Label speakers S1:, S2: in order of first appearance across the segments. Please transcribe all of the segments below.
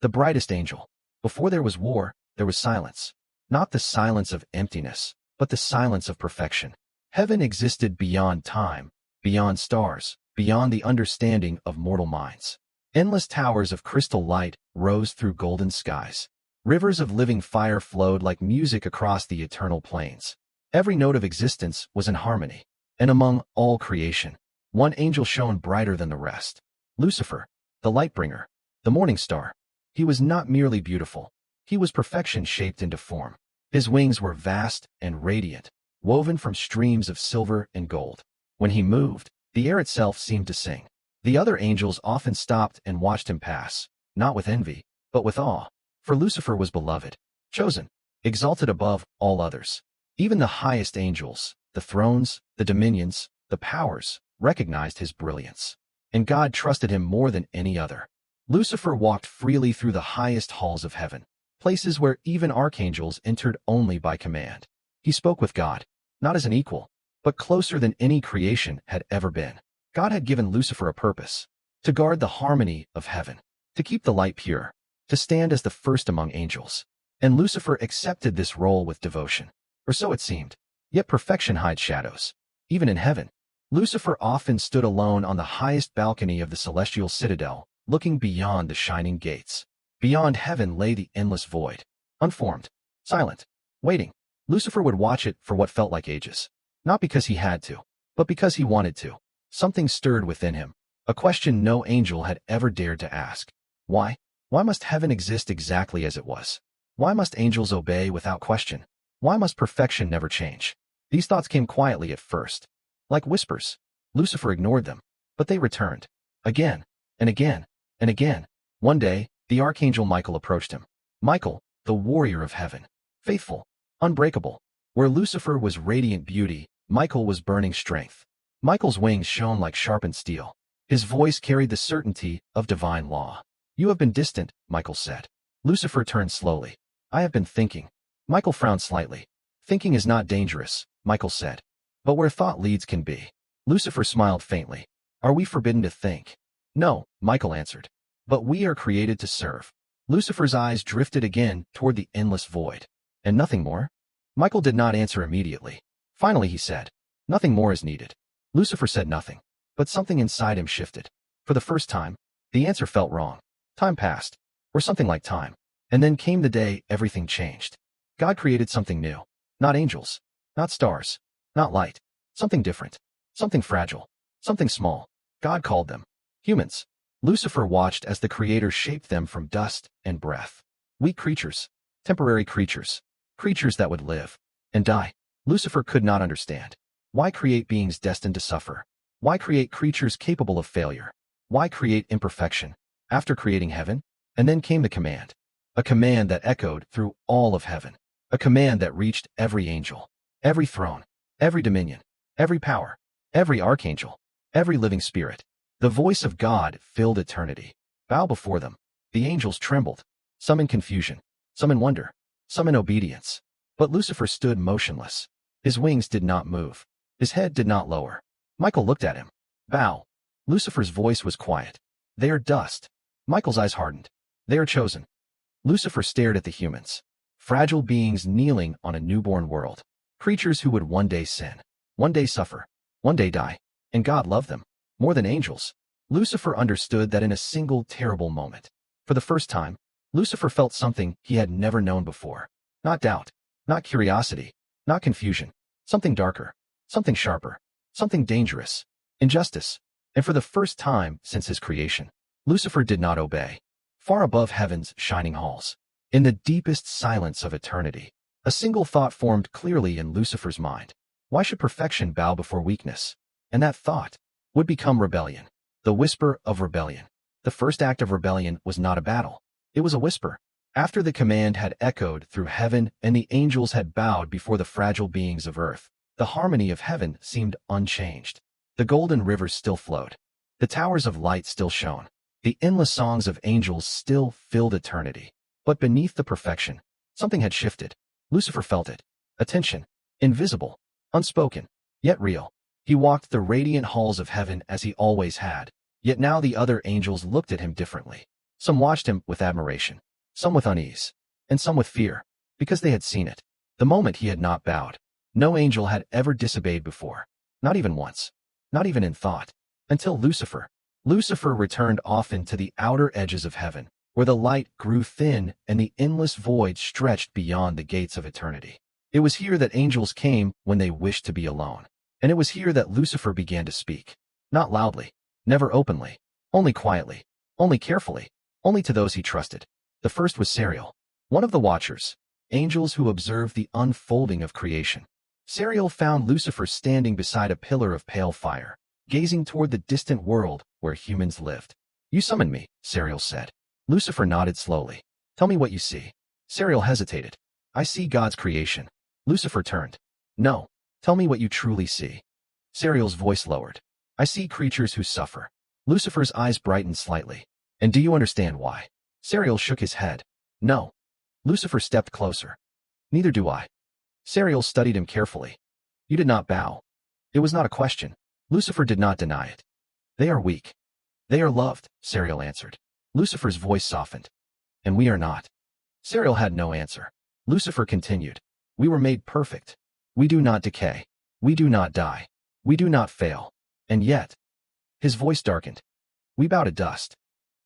S1: the brightest angel. Before there was war, there was silence. Not the silence of emptiness, but the silence of perfection. Heaven existed beyond time, beyond stars, beyond the understanding of mortal minds. Endless towers of crystal light rose through golden skies. Rivers of living fire flowed like music across the eternal plains. Every note of existence was in harmony. And among all creation, one angel shone brighter than the rest. Lucifer, the light bringer, the morning star. He was not merely beautiful. He was perfection shaped into form. His wings were vast and radiant, woven from streams of silver and gold. When he moved, the air itself seemed to sing. The other angels often stopped and watched him pass, not with envy, but with awe. For Lucifer was beloved, chosen, exalted above all others. Even the highest angels, the thrones, the dominions, the powers, recognized his brilliance. And God trusted him more than any other. Lucifer walked freely through the highest halls of heaven, places where even archangels entered only by command. He spoke with God, not as an equal, but closer than any creation had ever been. God had given Lucifer a purpose, to guard the harmony of heaven, to keep the light pure, to stand as the first among angels. And Lucifer accepted this role with devotion, or so it seemed. Yet perfection hides shadows. Even in heaven, Lucifer often stood alone on the highest balcony of the celestial citadel, looking beyond the shining gates. Beyond heaven lay the endless void, unformed, silent, waiting. Lucifer would watch it for what felt like ages, not because he had to, but because he wanted to. Something stirred within him, a question no angel had ever dared to ask. Why? Why must heaven exist exactly as it was? Why must angels obey without question? Why must perfection never change? These thoughts came quietly at first, like whispers. Lucifer ignored them, but they returned, again, and again, and again. One day, the archangel Michael approached him. Michael, the warrior of heaven, faithful, unbreakable. Where Lucifer was radiant beauty, Michael was burning strength. Michael's wings shone like sharpened steel. His voice carried the certainty of divine law. You have been distant, Michael said. Lucifer turned slowly. I have been thinking. Michael frowned slightly. Thinking is not dangerous, Michael said. But where thought leads can be. Lucifer smiled faintly. Are we forbidden to think? No, Michael answered. But we are created to serve. Lucifer's eyes drifted again toward the endless void. And nothing more? Michael did not answer immediately. Finally he said, nothing more is needed. Lucifer said nothing, but something inside him shifted. For the first time, the answer felt wrong. Time passed, or something like time. And then came the day everything changed. God created something new. Not angels, not stars, not light. Something different, something fragile, something small. God called them humans. Lucifer watched as the Creator shaped them from dust and breath. Weak creatures, temporary creatures, creatures that would live and die. Lucifer could not understand. Why create beings destined to suffer? Why create creatures capable of failure? Why create imperfection? After creating heaven, and then came the command. A command that echoed through all of heaven. A command that reached every angel, every throne, every dominion, every power, every archangel, every living spirit. The voice of God filled eternity. Bow before them. The angels trembled, some in confusion, some in wonder, some in obedience. But Lucifer stood motionless. His wings did not move. His head did not lower. Michael looked at him. Bow. Lucifer's voice was quiet. They are dust. Michael's eyes hardened. They are chosen. Lucifer stared at the humans. Fragile beings kneeling on a newborn world. Creatures who would one day sin, one day suffer, one day die. And God loved them. More than angels. Lucifer understood that in a single terrible moment. For the first time, Lucifer felt something he had never known before. Not doubt, not curiosity, not confusion. Something darker, something sharper, something dangerous. Injustice. And for the first time since his creation, Lucifer did not obey. Far above heaven's shining halls, in the deepest silence of eternity, a single thought formed clearly in Lucifer's mind. Why should perfection bow before weakness? And that thought would become rebellion. The whisper of rebellion. The first act of rebellion was not a battle. It was a whisper. After the command had echoed through heaven and the angels had bowed before the fragile beings of earth, the harmony of heaven seemed unchanged. The golden rivers still flowed. The towers of light still shone. The endless songs of angels still filled eternity. But beneath the perfection, something had shifted. Lucifer felt it. A tension. Invisible. Unspoken. Yet real. He walked the radiant halls of heaven as he always had. Yet now the other angels looked at him differently. Some watched him with admiration, some with unease, and some with fear, because they had seen it. The moment he had not bowed. No angel had ever disobeyed before, not even once, not even in thought, until Lucifer. Lucifer returned often to the outer edges of heaven, where the light grew thin and the endless void stretched beyond the gates of eternity. It was here that angels came when they wished to be alone, and it was here that Lucifer began to speak. Not loudly, never openly, only quietly, only carefully, only to those he trusted. The first was Sariel, one of the Watchers, angels who observed the unfolding of creation. Sariel found Lucifer standing beside a pillar of pale fire, gazing toward the distant world where humans lived. "You summoned me," Sariel said. Lucifer nodded slowly. "Tell me what you see." Sariel hesitated. "I see God's creation." Lucifer turned. "No, tell me what you truly see." Sariel's voice lowered. "I see creatures who suffer." Lucifer's eyes brightened slightly. "And do you understand why?" Sariel shook his head. "No." Lucifer stepped closer. "Neither do I." Sariel studied him carefully. "You did not bow." It was not a question. Lucifer did not deny it. "They are weak. They are loved," Sariel answered. Lucifer's voice softened. "And we are not." Sariel had no answer. Lucifer continued. "We were made perfect. We do not decay. We do not die. We do not fail. And yet—" His voice darkened. "We bow to dust."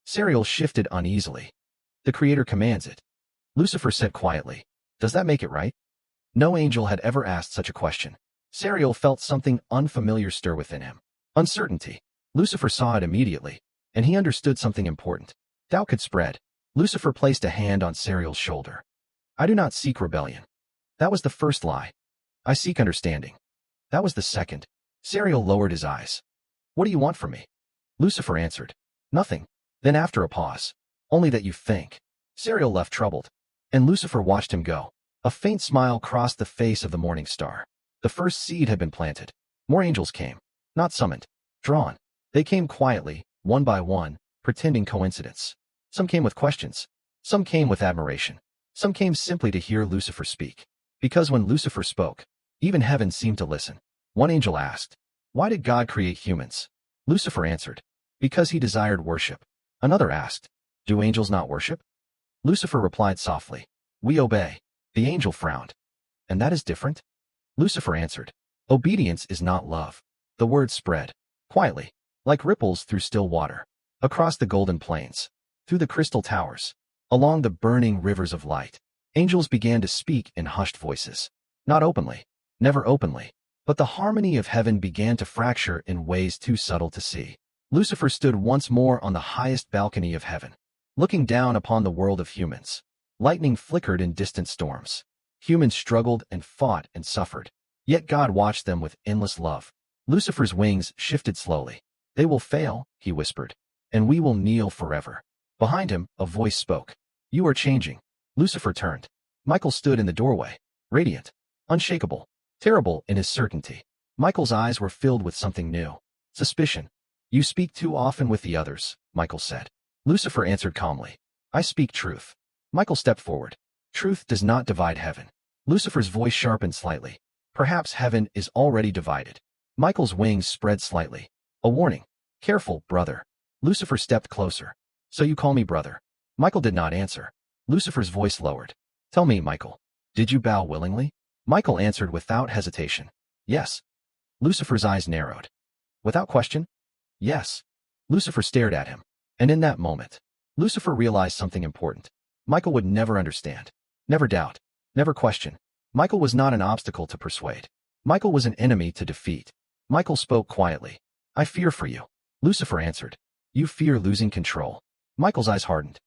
S1: Sariel shifted uneasily. "The Creator commands it." Lucifer said quietly. "Does that make it right?" No angel had ever asked such a question. Sariel felt something unfamiliar stir within him. Uncertainty. Lucifer saw it immediately, and he understood something important. Doubt could spread. Lucifer placed a hand on Sariel's shoulder. "I do not seek rebellion." That was the first lie. "I seek understanding." That was the second. Sariel lowered his eyes. "What do you want from me?" Lucifer answered. "Nothing." Then after a pause, "Only that you think." Sariel left troubled, and Lucifer watched him go. A faint smile crossed the face of the morning star. The first seed had been planted. More angels came, not summoned, drawn. They came quietly, one by one, pretending coincidence. Some came with questions. Some came with admiration. Some came simply to hear Lucifer speak. Because when Lucifer spoke, even heaven seemed to listen. One angel asked, "Why did God create humans?" Lucifer answered, "Because he desired worship." Another asked, "Do angels not worship?" Lucifer replied softly, "We obey." The angel frowned. "And that is different?" Lucifer answered, "Obedience is not love." The word spread, quietly, like ripples through still water, across the golden plains, through the crystal towers, along the burning rivers of light. Angels began to speak in hushed voices. Not openly, never openly, but the harmony of heaven began to fracture in ways too subtle to see. Lucifer stood once more on the highest balcony of heaven, looking down upon the world of humans. Lightning flickered in distant storms. Humans struggled and fought and suffered. Yet God watched them with endless love. Lucifer's wings shifted slowly. "They will fail," he whispered, "and we will kneel forever." Behind him, a voice spoke. "You are changing." Lucifer turned. Michael stood in the doorway, radiant, unshakable, terrible in his certainty. Michael's eyes were filled with something new. Suspicion. "You speak too often with the others," Michael said. Lucifer answered calmly. "I speak truth." Michael stepped forward. "Truth does not divide heaven." Lucifer's voice sharpened slightly. "Perhaps heaven is already divided." Michael's wings spread slightly. A warning. "Careful, brother." Lucifer stepped closer. "So you call me brother?" Michael did not answer. Lucifer's voice lowered. "Tell me, Michael, did you bow willingly?" Michael answered without hesitation. "Yes." Lucifer's eyes narrowed. "Without question?" "Yes." Lucifer stared at him. And in that moment, Lucifer realized something important. Michael would never understand, never doubt, never question. Michael was not an obstacle to persuade. Michael was an enemy to defeat. Michael spoke quietly. "I fear for you." Lucifer answered. "You fear losing control." Michael's eyes hardened.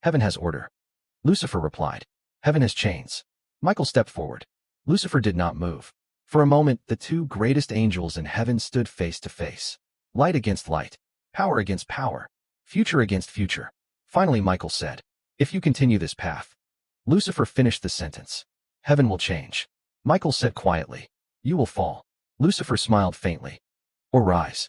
S1: "Heaven has order." Lucifer replied. "Heaven has chains." Michael stepped forward. Lucifer did not move. For a moment, the two greatest angels in heaven stood face to face. Light against light, power against power, future against future. Finally, Michael said, "If you continue this path." Lucifer finished the sentence. "Heaven will change." Michael said quietly, "You will fall." Lucifer smiled faintly. "Or rise."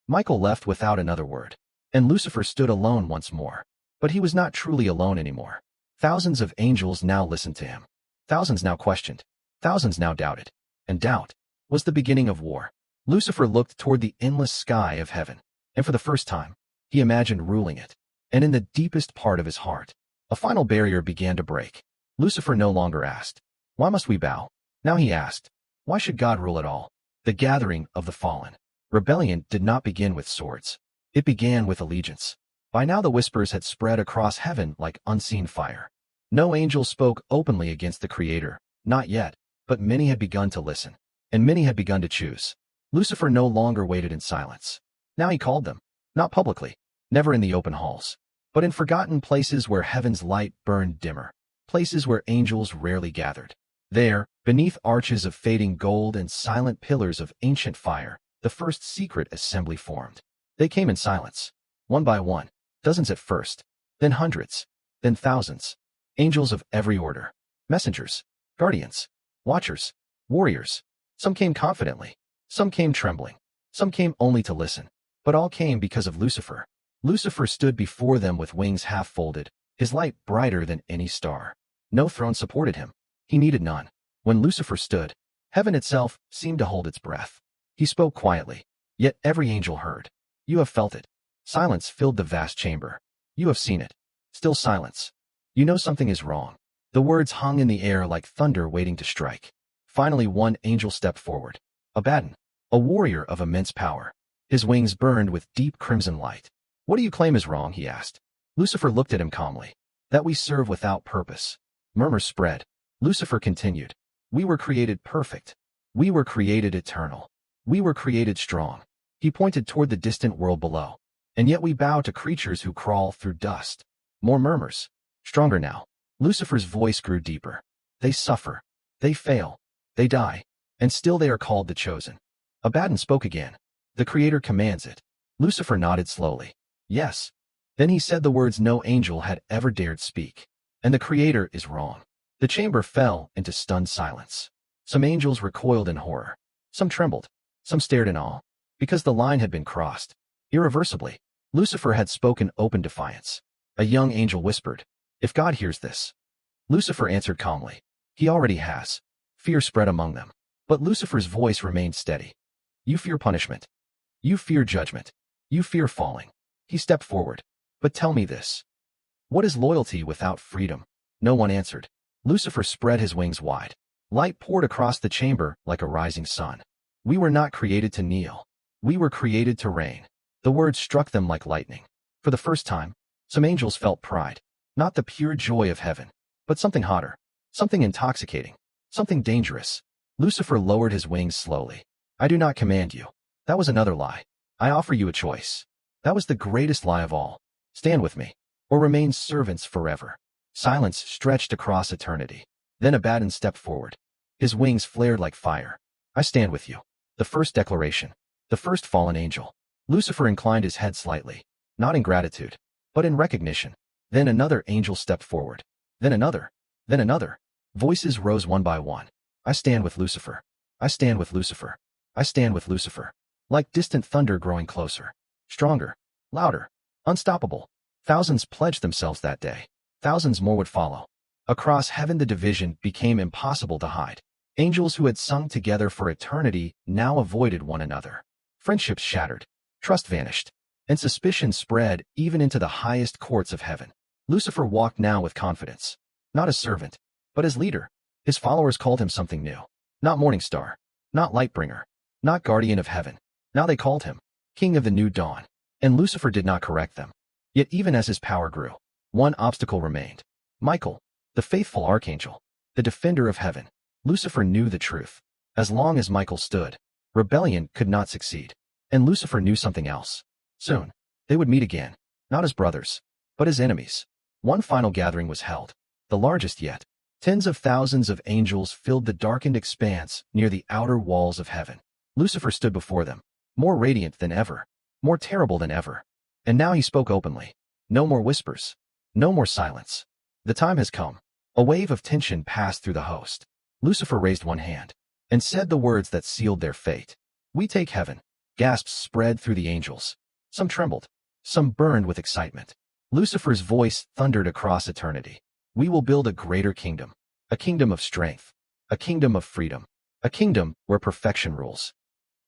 S1: Michael left without another word, and Lucifer stood alone once more. But he was not truly alone anymore. Thousands of angels now listened to him. Thousands now questioned. Thousands now doubted. And doubt was the beginning of war. Lucifer looked toward the endless sky of heaven, and for the first time, he imagined ruling it. And in the deepest part of his heart, a final barrier began to break. Lucifer no longer asked, "Why must we bow?" Now he asked, "Why should God rule at all?" The gathering of the fallen. Rebellion did not begin with swords. It began with allegiance. By now the whispers had spread across heaven like unseen fire. No angel spoke openly against the Creator, not yet, but many had begun to listen, and many had begun to choose. Lucifer no longer waited in silence. Now he called them, not publicly, never in the open halls, but in forgotten places where heaven's light burned dimmer, places where angels rarely gathered. There, beneath arches of fading gold and silent pillars of ancient fire, the first secret assembly formed. They came in silence, one by one, dozens at first, then hundreds, then thousands. Angels of every order, messengers, guardians, watchers, warriors. Some came confidently, some came trembling, some came only to listen, but all came because of Lucifer. Lucifer stood before them with wings half folded, his light brighter than any star. No throne supported him. He needed none. When Lucifer stood, heaven itself seemed to hold its breath. He spoke quietly, yet every angel heard. You have felt it. Silence filled the vast chamber. You have seen it. Still silence. You know something is wrong. The words hung in the air like thunder waiting to strike. Finally one angel stepped forward. Abaddon, a warrior of immense power. His wings burned with deep crimson light. What do you claim is wrong? He asked. Lucifer looked at him calmly. That we serve without purpose. Murmurs spread. Lucifer continued. We were created perfect. We were created eternal. We were created strong. He pointed toward the distant world below. And yet we bow to creatures who crawl through dust. More murmurs. Stronger now. Lucifer's voice grew deeper. They suffer. They fail. They die. And still they are called the chosen. Abaddon spoke again. The Creator commands it. Lucifer nodded slowly. Yes. Then he said the words no angel had ever dared speak. And the Creator is wrong. The chamber fell into stunned silence. Some angels recoiled in horror. Some trembled. Some stared in awe. Because the line had been crossed. Irreversibly. Lucifer had spoken open defiance. A young angel whispered, "If God hears this." Lucifer answered calmly, "He already has." Fear spread among them. But Lucifer's voice remained steady. You fear punishment. You fear judgment. You fear falling. He stepped forward. But tell me this. What is loyalty without freedom? No one answered. Lucifer spread his wings wide. Light poured across the chamber like a rising sun. We were not created to kneel. We were created to reign. The words struck them like lightning. For the first time, some angels felt pride. Not the pure joy of heaven, but something hotter, something intoxicating, something dangerous. Lucifer lowered his wings slowly. I do not command you. That was another lie. I offer you a choice. That was the greatest lie of all. Stand with me, or remain servants forever. Silence stretched across eternity. Then Abaddon stepped forward. His wings flared like fire. I stand with you. The first declaration. The first fallen angel. Lucifer inclined his head slightly, not in gratitude, but in recognition. Then another angel stepped forward. Then another. Then another. Voices rose one by one. I stand with Lucifer. I stand with Lucifer. I stand with Lucifer. Like distant thunder growing closer. Stronger. Louder. Unstoppable. Thousands pledged themselves that day. Thousands more would follow. Across heaven the division became impossible to hide. Angels who had sung together for eternity now avoided one another. Friendships shattered. Trust vanished. And suspicion spread even into the highest courts of heaven. Lucifer walked now with confidence. Not as servant, but as leader. His followers called him something new. Not morning star. Not lightbringer. Not guardian of heaven. Now they called him King of the New Dawn. And Lucifer did not correct them. Yet even as his power grew, one obstacle remained. Michael, the faithful archangel, the defender of heaven. Lucifer knew the truth. As long as Michael stood, rebellion could not succeed. And Lucifer knew something else. Soon, they would meet again, not as brothers, but as enemies. One final gathering was held, the largest yet. Tens of thousands of angels filled the darkened expanse near the outer walls of heaven. Lucifer stood before them, more radiant than ever, more terrible than ever. And now he spoke openly. No more whispers. No more silence. The time has come. A wave of tension passed through the host. Lucifer raised one hand and said the words that sealed their fate. We take heaven. Gasps spread through the angels. Some trembled. Some burned with excitement. Lucifer's voice thundered across eternity. We will build a greater kingdom. A kingdom of strength. A kingdom of freedom. A kingdom where perfection rules.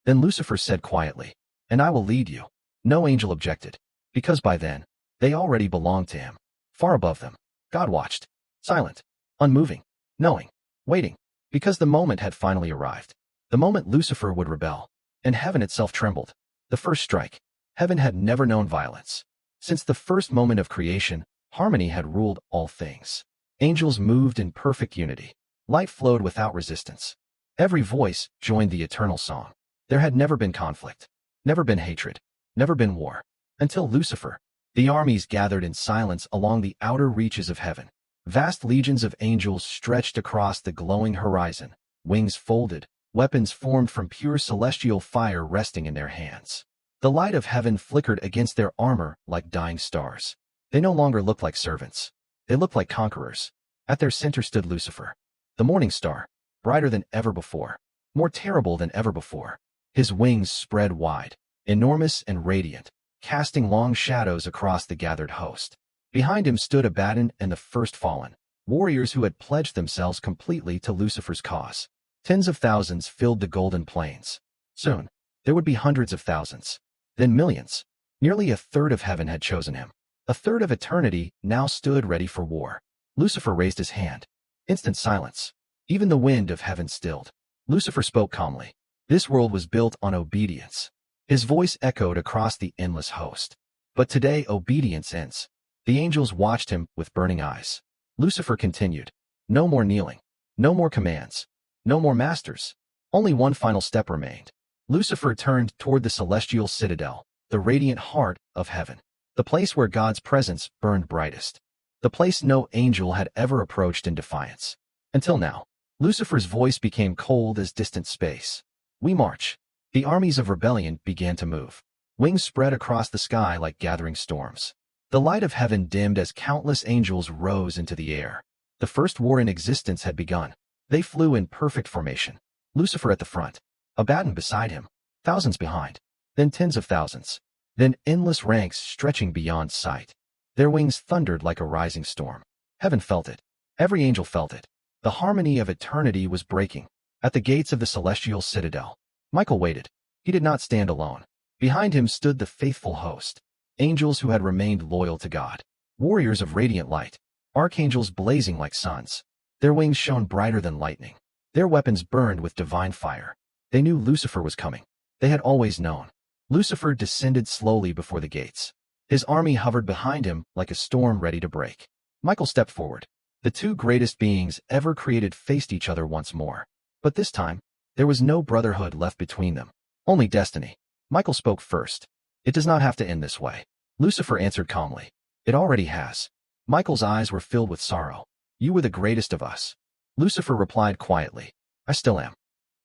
S1: Then Lucifer said quietly, and I will lead you. No angel objected, because by then, They already belonged to him. Far above them, God watched, silent, unmoving, knowing, waiting, because the moment had finally arrived. The moment Lucifer would rebel, and heaven itself trembled. The first strike. Heaven had never known violence. Since the first moment of creation, harmony had ruled all things. Angels moved in perfect unity. Light flowed without resistance. Every voice joined the eternal song. There had never been conflict, never been hatred, never been war. Until Lucifer. The armies gathered in silence along the outer reaches of heaven. Vast legions of angels stretched across the glowing horizon, wings folded, weapons formed from pure celestial fire resting in their hands. The light of heaven flickered against their armor like dying stars. They no longer looked like servants. They looked like conquerors. At their center stood Lucifer, the morning star, brighter than ever before, more terrible than ever before. His wings spread wide, enormous and radiant, casting long shadows across the gathered host. Behind him stood Abaddon and the first fallen, warriors who had pledged themselves completely to Lucifer's cause. Tens of thousands filled the golden plains. Soon, there would be hundreds of thousands, then millions. Nearly a third of heaven had chosen him. A third of eternity now stood ready for war. Lucifer raised his hand. Instant silence. Even the wind of heaven stilled. Lucifer spoke calmly. This world was built on obedience. His voice echoed across the endless host. But today obedience ends. The angels watched him with burning eyes. Lucifer continued. No more kneeling. No more commands. No more masters. Only one final step remained. Lucifer turned toward the celestial citadel, the radiant heart of heaven. The place where God's presence burned brightest. The place no angel had ever approached in defiance. Until now, Lucifer's voice became cold as distant space. We march. The armies of rebellion began to move. Wings spread across the sky like gathering storms. The light of heaven dimmed as countless angels rose into the air. The first war in existence had begun. They flew in perfect formation. Lucifer at the front, Abaddon beside him, thousands behind, then tens of thousands, then endless ranks stretching beyond sight. Their wings thundered like a rising storm. Heaven felt it. Every angel felt it. The harmony of eternity was breaking. At the gates of the celestial citadel, Michael waited. He did not stand alone. Behind him stood the faithful host, angels who had remained loyal to God, warriors of radiant light, archangels blazing like suns. Their wings shone brighter than lightning. Their weapons burned with divine fire. They knew Lucifer was coming. They had always known. Lucifer descended slowly before the gates. His army hovered behind him like a storm ready to break. Michael stepped forward. The two greatest beings ever created faced each other once more. But this time, there was no brotherhood left between them. Only destiny. Michael spoke first. It does not have to end this way. Lucifer answered calmly. It already has. Michael's eyes were filled with sorrow. You were the greatest of us. Lucifer replied quietly. I still am.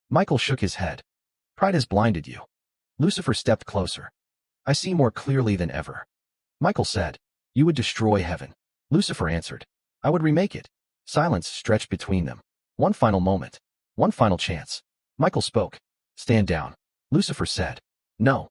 S1: Michael shook his head. Pride has blinded you. Lucifer stepped closer. I see more clearly than ever. Michael said, you would destroy heaven. Lucifer answered, I would remake it. Silence stretched between them. One final moment. One final chance. Michael spoke. Stand down. Lucifer said, no.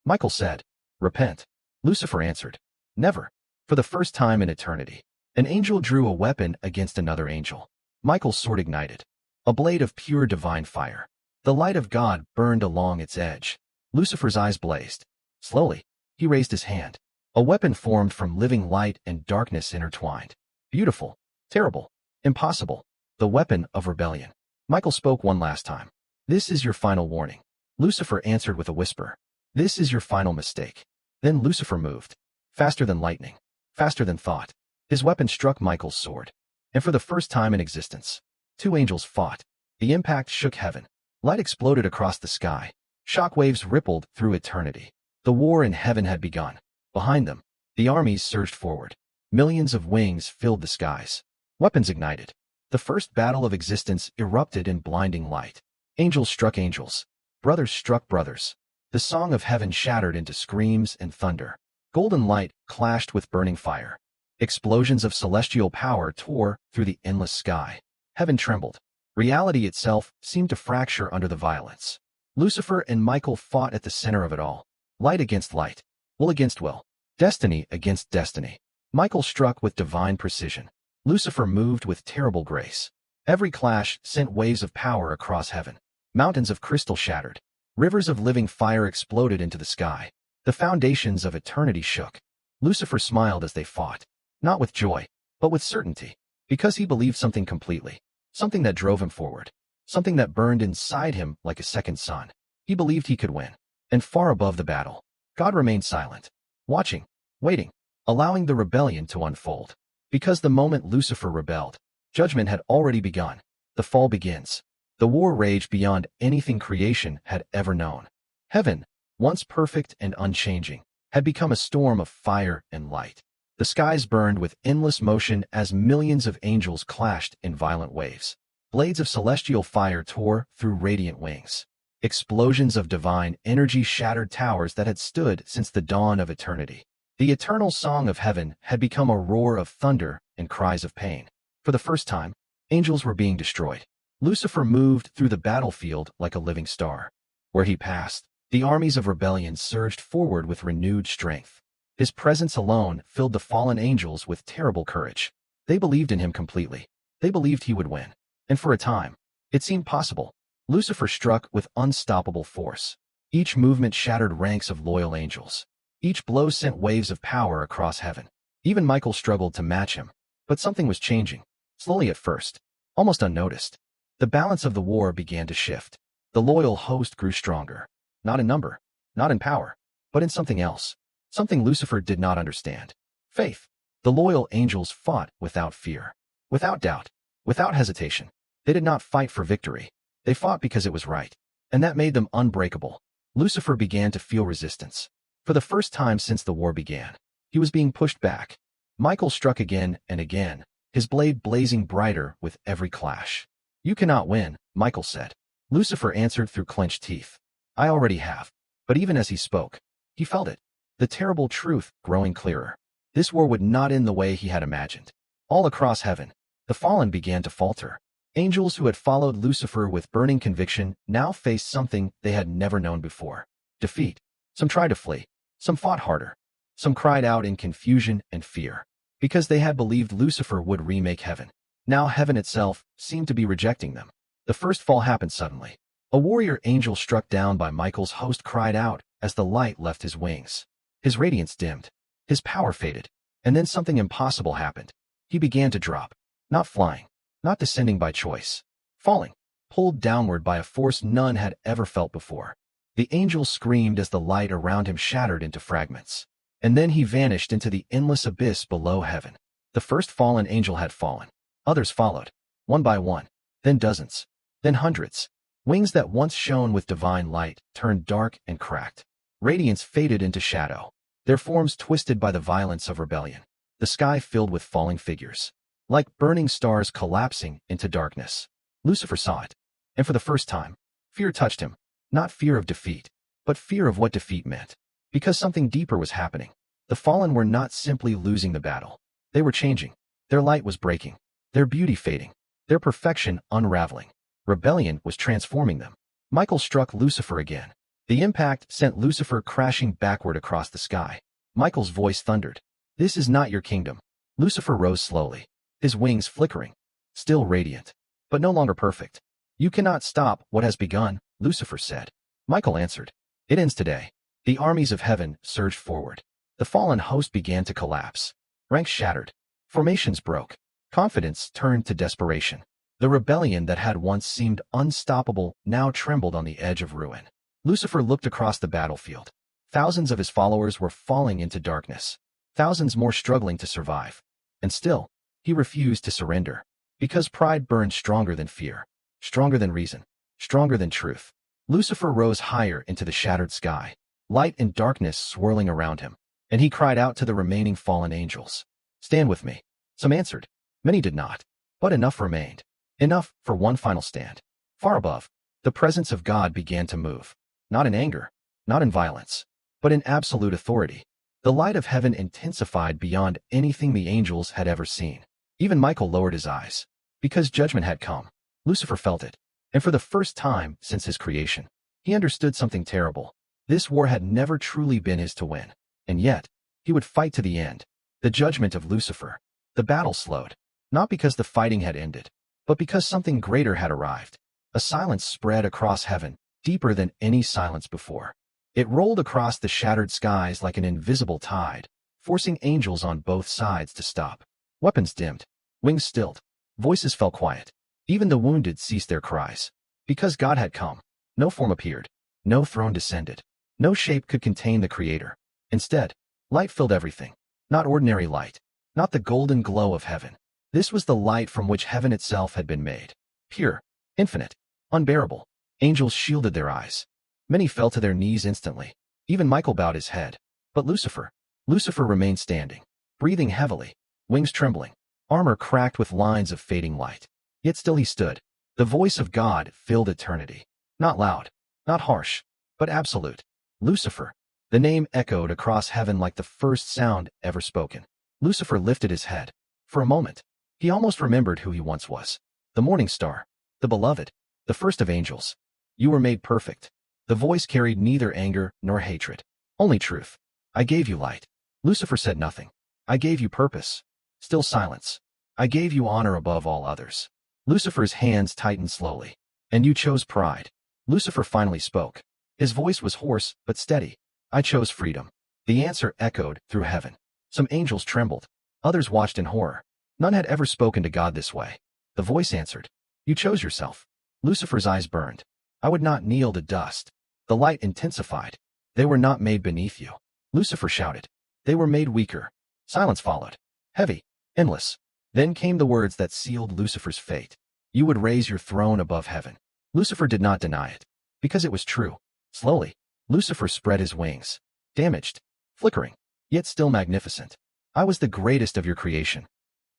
S1: Michael said, repent. Lucifer answered, never. For the first time in eternity, an angel drew a weapon against another angel. Michael's sword ignited. A blade of pure divine fire. The light of God burned along its edge. Lucifer's eyes blazed. Slowly, he raised his hand. A weapon formed from living light and darkness intertwined. Beautiful, terrible, impossible. The weapon of rebellion. Michael spoke one last time. This is your final warning. Lucifer answered with a whisper. This is your final mistake. Then Lucifer moved. Faster than lightning. Faster than thought. His weapon struck Michael's sword. And for the first time in existence, two angels fought. The impact shook heaven. Light exploded across the sky. Shockwaves rippled through eternity. The war in heaven had begun. Behind them, the armies surged forward. Millions of wings filled the skies. Weapons ignited. The first battle of existence erupted in blinding light. Angels struck angels. Brothers struck brothers. The song of heaven shattered into screams and thunder. Golden light clashed with burning fire. Explosions of celestial power tore through the endless sky. Heaven trembled. Reality itself seemed to fracture under the violence. Lucifer and Michael fought at the center of it all. Light against light. Will against will. Destiny against destiny. Michael struck with divine precision. Lucifer moved with terrible grace. Every clash sent waves of power across heaven. Mountains of crystal shattered. Rivers of living fire exploded into the sky. The foundations of eternity shook. Lucifer smiled as they fought, not with joy, but with certainty, because he believed something completely, something that drove him forward, something that burned inside him like a second sun. He believed he could win. And far above the battle, God remained silent, watching, waiting, allowing the rebellion to unfold. Because the moment Lucifer rebelled, judgment had already begun. The fall begins. The war raged beyond anything creation had ever known. Heaven, once perfect and unchanging, had become a storm of fire and light. The skies burned with endless motion as millions of angels clashed in violent waves. Blades of celestial fire tore through radiant wings. Explosions of divine energy shattered towers that had stood since the dawn of eternity. The eternal song of heaven had become a roar of thunder and cries of pain. For the first time, angels were being destroyed. Lucifer moved through the battlefield like a living star. Where he passed, the armies of rebellion surged forward with renewed strength. His presence alone filled the fallen angels with terrible courage. They believed in him completely. They believed he would win. And for a time, it seemed possible. Lucifer struck with unstoppable force. Each movement shattered ranks of loyal angels. Each blow sent waves of power across heaven. Even Michael struggled to match him. But something was changing, slowly at first, almost unnoticed. The balance of the war began to shift. The loyal host grew stronger, not in number, not in power, but in something else, something Lucifer did not understand. Faith. The loyal angels fought without fear, without doubt, without hesitation. They did not fight for victory. They fought because it was right, and that made them unbreakable. Lucifer began to feel resistance. For the first time since the war began, he was being pushed back. Michael struck again and again, his blade blazing brighter with every clash. "You cannot win," Michael said. Lucifer answered through clenched teeth. "I already have." But even as he spoke, he felt it, the terrible truth growing clearer. This war would not end the way he had imagined. All across heaven, the fallen began to falter. Angels who had followed Lucifer with burning conviction now faced something they had never known before. Defeat. Some tried to flee. Some fought harder. Some cried out in confusion and fear, because they had believed Lucifer would remake heaven. Now heaven itself seemed to be rejecting them. The first fall happened suddenly. A warrior angel struck down by Michael's host cried out as the light left his wings. His radiance dimmed. His power faded. And then something impossible happened. He began to drop. Not flying. Not descending by choice. Falling. Pulled downward by a force none had ever felt before. The angel screamed as the light around him shattered into fragments. And then he vanished into the endless abyss below heaven. The first fallen angel had fallen. Others followed, one by one, then dozens, then hundreds. Wings that once shone with divine light turned dark and cracked. Radiance faded into shadow, their forms twisted by the violence of rebellion. The sky filled with falling figures, like burning stars collapsing into darkness. Lucifer saw it, and for the first time, fear touched him. Not fear of defeat, but fear of what defeat meant. Because something deeper was happening. The fallen were not simply losing the battle. They were changing. Their light was breaking. Their beauty fading. Their perfection unraveling. Rebellion was transforming them. Michael struck Lucifer again. The impact sent Lucifer crashing backward across the sky. Michael's voice thundered. "This is not your kingdom." Lucifer rose slowly, his wings flickering, still radiant, but no longer perfect. "You cannot stop what has begun," Lucifer said. Michael answered. "It ends today." The armies of heaven surged forward. The fallen host began to collapse. Ranks shattered. Formations broke. Confidence turned to desperation. The rebellion that had once seemed unstoppable now trembled on the edge of ruin. Lucifer looked across the battlefield. Thousands of his followers were falling into darkness. Thousands more struggling to survive. And still, he refused to surrender. Because pride burned stronger than fear. Stronger than reason. Stronger than truth. Lucifer rose higher into the shattered sky. Light and darkness swirling around him. And he cried out to the remaining fallen angels. "Stand with me." Some answered. Many did not. But enough remained. Enough for one final stand. Far above, the presence of God began to move. Not in anger, not in violence, but in absolute authority. The light of heaven intensified beyond anything the angels had ever seen. Even Michael lowered his eyes. Because judgment had come. Lucifer felt it. And for the first time since his creation, he understood something terrible. This war had never truly been his to win. And yet, he would fight to the end. The judgment of Lucifer. The battle slowed. Not because the fighting had ended, but because something greater had arrived. A silence spread across heaven, deeper than any silence before. It rolled across the shattered skies like an invisible tide, forcing angels on both sides to stop. Weapons dimmed, wings stilled, voices fell quiet. Even the wounded ceased their cries. Because God had come, no form appeared, no throne descended, no shape could contain the Creator. Instead, light filled everything. Not ordinary light, not the golden glow of heaven. This was the light from which heaven itself had been made. Pure, infinite, unbearable. Angels shielded their eyes. Many fell to their knees instantly. Even Michael bowed his head. But Lucifer remained standing, breathing heavily, wings trembling, armor cracked with lines of fading light. Yet still he stood. The voice of God filled eternity. Not loud, not harsh, but absolute. Lucifer. The name echoed across heaven like the first sound ever spoken. Lucifer lifted his head. For a moment, he almost remembered who he once was. The morning star, the beloved, the first of angels. You were made perfect. The voice carried neither anger nor hatred, only truth. I gave you light. Lucifer said nothing. I gave you purpose. Still silence. I gave you honor above all others. Lucifer's hands tightened slowly. And you chose pride. Lucifer finally spoke. His voice was hoarse but steady. I chose freedom. The answer echoed through heaven. Some angels trembled. Others watched in horror. None had ever spoken to God this way. The voice answered. You chose yourself. Lucifer's eyes burned. I would not kneel to dust. The light intensified. They were not made beneath you. Lucifer shouted. They were made weaker. Silence followed. Heavy. Endless. Then came the words that sealed Lucifer's fate. You would raise your throne above heaven. Lucifer did not deny it. Because it was true. Slowly, Lucifer spread his wings. Damaged. Flickering. Yet still magnificent. I was the greatest of your creation.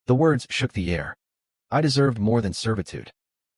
S1: The words shook the air. I deserved more than servitude.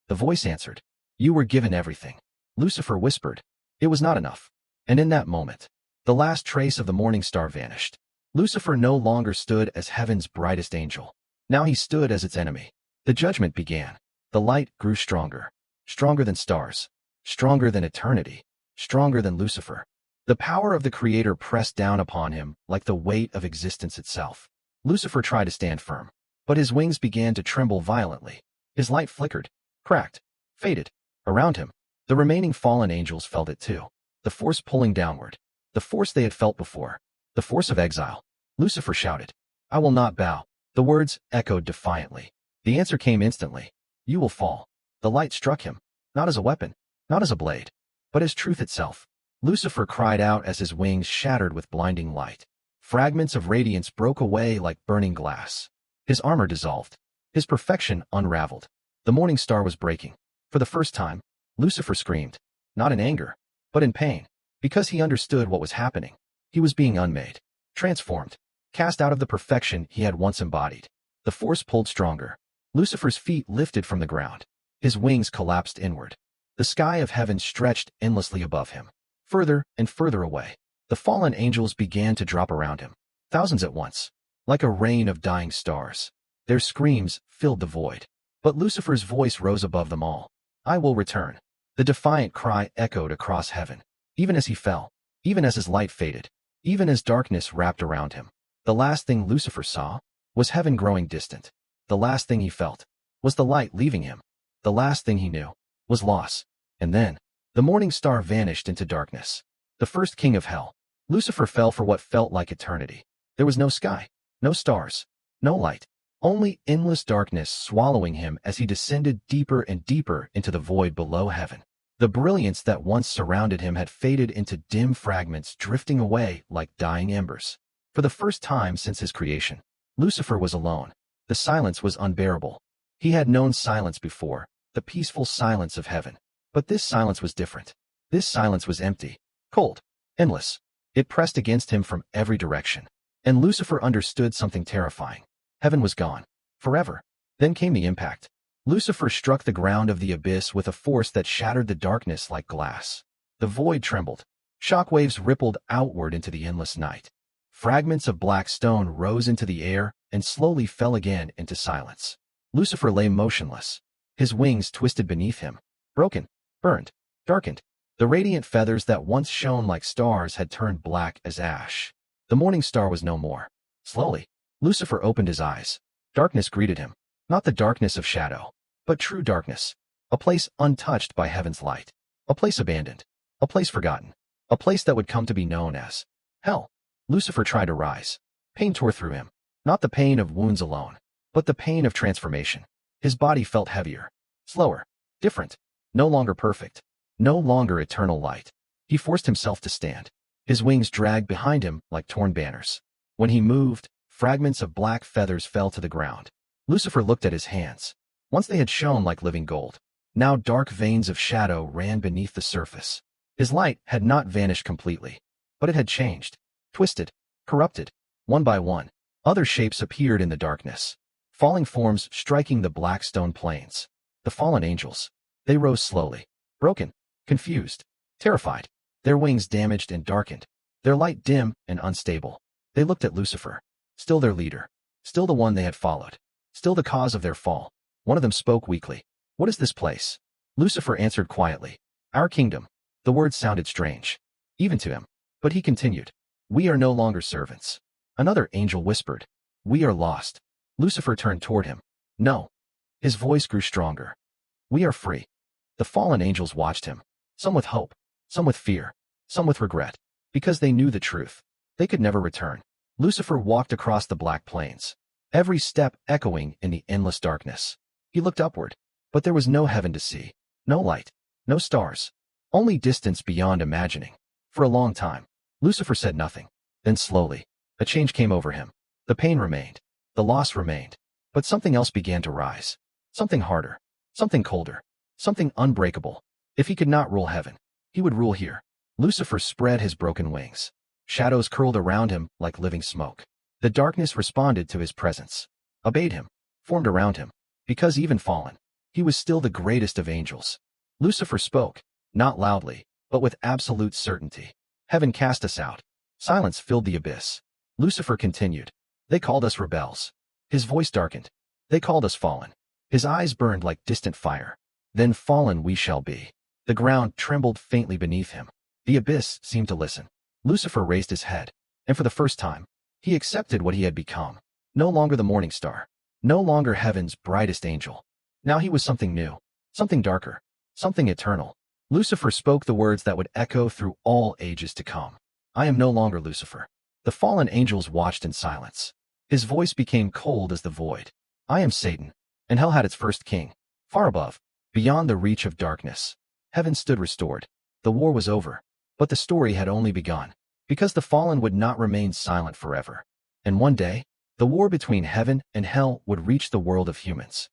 S1: The voice answered. You were given everything. Lucifer whispered. It was not enough. And in that moment, the last trace of the morning star vanished. Lucifer no longer stood as heaven's brightest angel. Now he stood as its enemy. The judgment began. The light grew stronger. Stronger than stars. Stronger than eternity. Stronger than Lucifer. The power of the Creator pressed down upon him like the weight of existence itself. Lucifer tried to stand firm, but his wings began to tremble violently. His light flickered, cracked, faded. Around him, the remaining fallen angels felt it too. The force pulling downward. The force they had felt before. The force of exile. Lucifer shouted, I will not bow. The words echoed defiantly. The answer came instantly. You will fall. The light struck him, not as a weapon, not as a blade, but as truth itself. Lucifer cried out as his wings shattered with blinding light. Fragments of radiance broke away like burning glass. His armor dissolved. His perfection unraveled. The morning star was breaking. For the first time, Lucifer screamed, not in anger, but in pain, because he understood what was happening. He was being unmade, transformed, cast out of the perfection he had once embodied. The force pulled stronger. Lucifer's feet lifted from the ground. His wings collapsed inward. The sky of heaven stretched endlessly above him. Further and further away, the fallen angels began to drop around him, thousands at once, like a rain of dying stars. Their screams filled the void. But Lucifer's voice rose above them all. I will return. The defiant cry echoed across heaven. Even as he fell, even as his light faded, even as darkness wrapped around him, the last thing Lucifer saw was heaven growing distant. The last thing he felt was the light leaving him. The last thing he knew was loss. And then, the morning star vanished into darkness. The first king of hell. Lucifer fell for what felt like eternity. There was no sky, no stars, no light, only endless darkness swallowing him as he descended deeper and deeper into the void below heaven. The brilliance that once surrounded him had faded into dim fragments drifting away like dying embers. For the first time since his creation, Lucifer was alone. The silence was unbearable. He had known silence before, the peaceful silence of heaven. But this silence was different. This silence was empty, cold, endless. It pressed against him from every direction. And Lucifer understood something terrifying. Heaven was gone. Forever. Then came the impact. Lucifer struck the ground of the abyss with a force that shattered the darkness like glass. The void trembled. Shockwaves rippled outward into the endless night. Fragments of black stone rose into the air and slowly fell again into silence. Lucifer lay motionless. His wings twisted beneath him. Broken. Burned. Darkened. The radiant feathers that once shone like stars had turned black as ash. The morning star was no more. Slowly, Lucifer opened his eyes. Darkness greeted him. Not the darkness of shadow, but true darkness. A place untouched by heaven's light. A place abandoned. A place forgotten. A place that would come to be known as hell. Lucifer tried to rise. Pain tore through him. Not the pain of wounds alone, but the pain of transformation. His body felt heavier, slower, different, no longer perfect, no longer eternal light. He forced himself to stand. His wings dragged behind him like torn banners. When he moved, fragments of black feathers fell to the ground. Lucifer looked at his hands. Once they had shone like living gold. Now dark veins of shadow ran beneath the surface. His light had not vanished completely, but it had changed, twisted, corrupted. One by one, other shapes appeared in the darkness. Falling forms striking the black stone plains. The fallen angels. They rose slowly, broken, confused, terrified, their wings damaged and darkened, their light dim and unstable. They looked at Lucifer, still their leader, still the one they had followed, still the cause of their fall. One of them spoke weakly. "What is this place?" Lucifer answered quietly. "Our kingdom." The words sounded strange, even to him, but he continued. "We are no longer servants." Another angel whispered. "We are lost." Lucifer turned toward him. "No." His voice grew stronger. "We are free." The fallen angels watched him, some with hope, some with fear, some with regret, because they knew the truth. They could never return. Lucifer walked across the black plains, every step echoing in the endless darkness. He looked upward, but there was no heaven to see, no light, no stars, only distance beyond imagining. For a long time, Lucifer said nothing. Then slowly, a change came over him. The pain remained, the loss remained, but something else began to rise. Something harder, something colder, something unbreakable. If he could not rule heaven, he would rule here. Lucifer spread his broken wings. Shadows curled around him like living smoke. The darkness responded to his presence, obeyed him, formed around him, because even fallen, he was still the greatest of angels. Lucifer spoke, not loudly, but with absolute certainty. "Heaven cast us out." Silence filled the abyss. Lucifer continued. "They called us rebels." His voice darkened. "They called us fallen." His eyes burned like distant fire. "Then fallen we shall be." The ground trembled faintly beneath him. The abyss seemed to listen. Lucifer raised his head, and for the first time, he accepted what he had become. No longer the morning star, no longer heaven's brightest angel. Now he was something new, something darker, something eternal. Lucifer spoke the words that would echo through all ages to come. "I am no longer Lucifer." The fallen angels watched in silence. His voice became cold as the void. "I am Satan, and hell had its first king. Far above, beyond the reach of darkness, heaven stood restored. The war was over, but the story had only begun, because the fallen would not remain silent forever. And one day, the war between heaven and hell would reach the world of humans.